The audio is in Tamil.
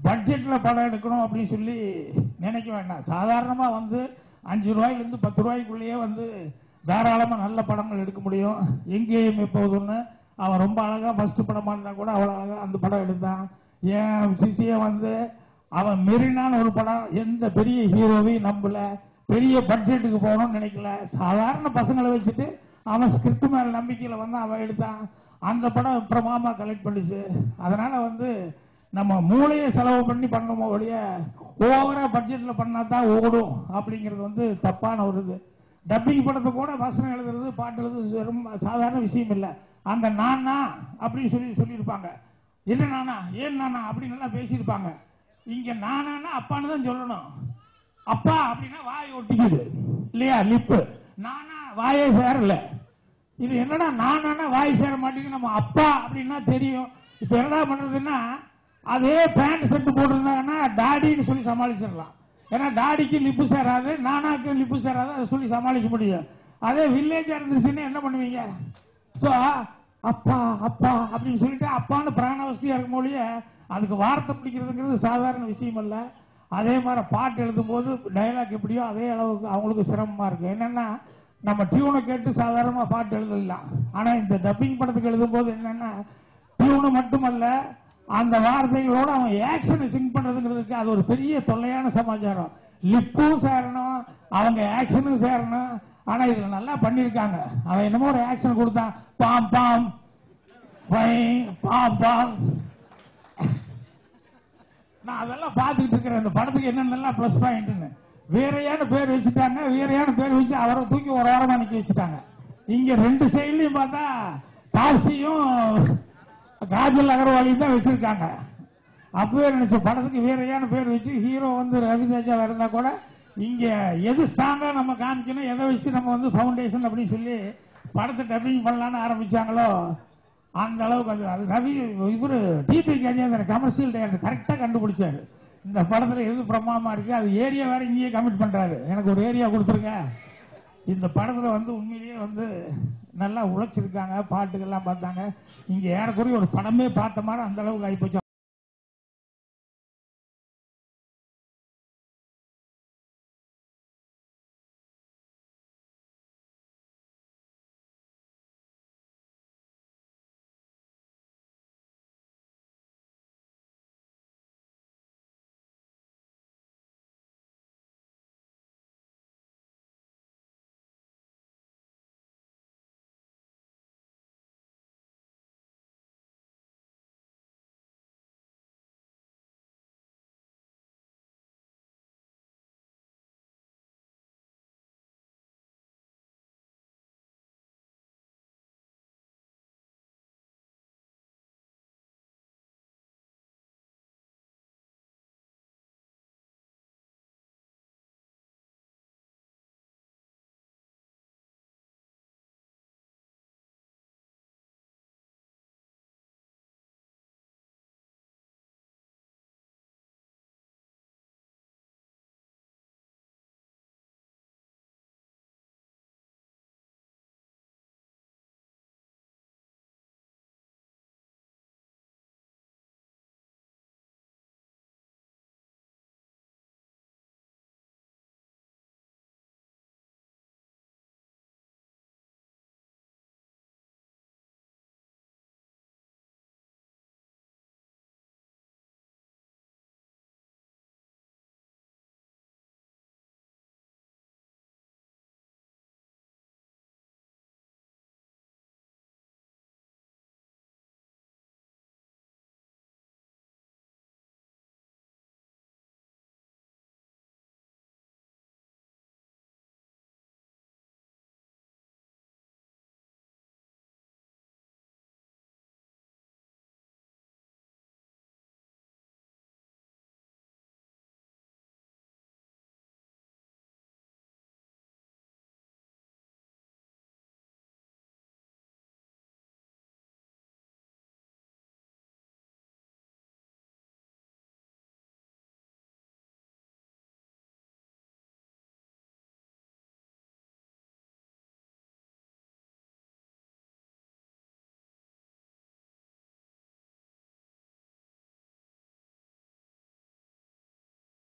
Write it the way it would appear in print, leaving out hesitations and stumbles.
பட்ஜெட்ல படம் எடுக்கணும் அப்படின்னு சொல்லி நினைக்க வேண்டாம். சாதாரணமா வந்து 5 ரூபாயிலிருந்து 10 ரூபாய்க்குள்ளேயே வந்து தாராளமா நல்ல படங்கள் எடுக்க முடியும். எங்கேயும் எப்போதுன்னு அவன் ரொம்ப அழகா ஃபர்ஸ்ட் படமா இருந்தா கூட அவ்வளவு அழகா அந்த படம் எடுத்தான். ஏன் சிசிய வந்து அவன் மெரினான்னு ஒரு படம் எந்த பெரிய ஹீரோவையும் நம்பல, பெரிய பட்ஜெட்டுக்கு போகணும்னு நினைக்கல, சாதாரண பசங்களை வச்சுட்டு அவன் ஸ்கிரிப்ட் மேல நம்பிக்கையில வந்து அவன் எடுத்தான். அந்த படம் பிரமாமா கலெக்ட் பண்ணிச்சு. அதனால வந்து நம்ம மூளையை செலவு பண்ணி பண்ணணும் ஒழிய ஓவரா பட்ஜெட்ல பண்ணா தான் ஓடும் அப்படிங்கிறது வந்து தப்பான ஒரு இது. டப்பிங் படத்தை கூட வசனம் எழுதுறது பாட்டு எழுதுறது ரொம்ப சாதாரண விஷயம் இல்லை. அந்த நானா அப்படின்னு சொல்லியிருப்பாங்க. என்ன நானா ஏன் நானா அப்படின்னு எல்லாம் பேசியிருப்பாங்க. இங்க நானா அப்பான்னு தான் சொல்லணும். அப்பா அப்படின்னா வாய் ஒட்டிக்குது இல்லையா, லிப்பு. நானா வாயே சேரல. இது என்னடா நானா வாய் சேர மாட்டேங்குது. நம்ம அப்பா அப்படின்னா தெரியும். இப்ப என்னடா பண்றதுன்னா அதே பேண்ட் செட்டு போட்டிருந்தாங்கன்னா டாடின்னு சொல்லி சமாளிச்சிடலாம். ஏன்னா டாடிக்கு லிப்பு சேராது, நானாக்கு லிப்பு சேராது, அதை சொல்லி சமாளிக்க முடியும். அதே வில்லேஜா இருந்துச்சுன்னா என்ன பண்ணுவீங்க? சோ அப்பா அப்பா அப்படின்னு சொல்லிட்டு அப்பான்னு பிராணவஸ்தியா இருக்கும் போலயே அதுக்கு வார்த்தை பிடிக்கிறதுங்கிறது சாதாரண விஷயம் இல்ல. அதே மாதிரி பாட்டு எழுதும் போது டைலாக் எப்படியோ அதே அளவுக்கு அவங்களுக்கு சிரமமா இருக்கு. என்னன்னா நம்ம டியூனை கேட்டு சாதாரணமா பாட்டு எழுதலாம். ஆனா இந்த டப்பிங் படத்துக்கு எழுதும் போது என்னன்னா டியூனு மட்டுமல்ல, அந்த வார்த்தைகளோட அவன் ஆக்ஷனை சிங் பண்றதுங்கிறதுக்கு அது ஒரு பெரிய தொல்லையான சமாச்சாரம். லிப்பும் சேரணும், அவங்க ஆக்ஷனும் சேரணும். ஆனா இதுல நல்லா பண்ணிருக்காங்க. அவன் என்னமோ ஒரு ஆக்ஷன் கொடுத்தான், பாம் பாம் பாம் பாம். நான் அதெல்லாம் பார்த்துக்கிட்டு இருக்கிறேன். இந்த படத்துக்கு என்னென்னலாம் பிளஸ் பாயிண்ட். வீரையான பேர் வச்சுட்டாங்க. வீரையான பேர் வச்சு அவரை தூக்கி ஒரு வாரமா நிக்க வச்சுட்டாங்க. இங்க 2 சைட்லயும் பார்த்தா டாப்ஸியும் காஜல் அகர்வாலையும் தான் வச்சிருக்காங்க. அப்பவே நினைச்ச படத்துக்கு வீரையான பேர் வச்சு ஹீரோ வந்து ரவிதேஜா இருந்தா கூட இங்க எது ஸ்ட்ராங்கா நம்ம காமிக்கணும், எதை வச்சு நம்ம வந்து பவுண்டேஷன் அப்படின்னு சொல்லி படத்தை டப்பிங் பண்ணலான்னு ஆரம்பிச்சாங்களோ அந்த அளவுக்கு அது ரவி இவரு டிபி கஜேந்திரன் கமர்ஷியல் டைரக்டர் கரெக்டா கண்டுபிடிச்சாரு. இந்த படத்துல எது பிரமாமா இருக்கு, அது ஏரியா வேற இங்கேயே கமிட் பண்றாரு. எனக்கு ஒரு ஏரியா கொடுத்துருங்க. இந்த படத்துல வந்து உண்மையிலேயே வந்து நல்லா உழைச்சிருக்காங்க. பாட்டுகள்லாம் பார்த்தாங்க. இங்க ஏறக்குறைய ஒரு படமே பார்த்த மாதிரி அந்த அளவுக்கு ஆகிப்போச்சு.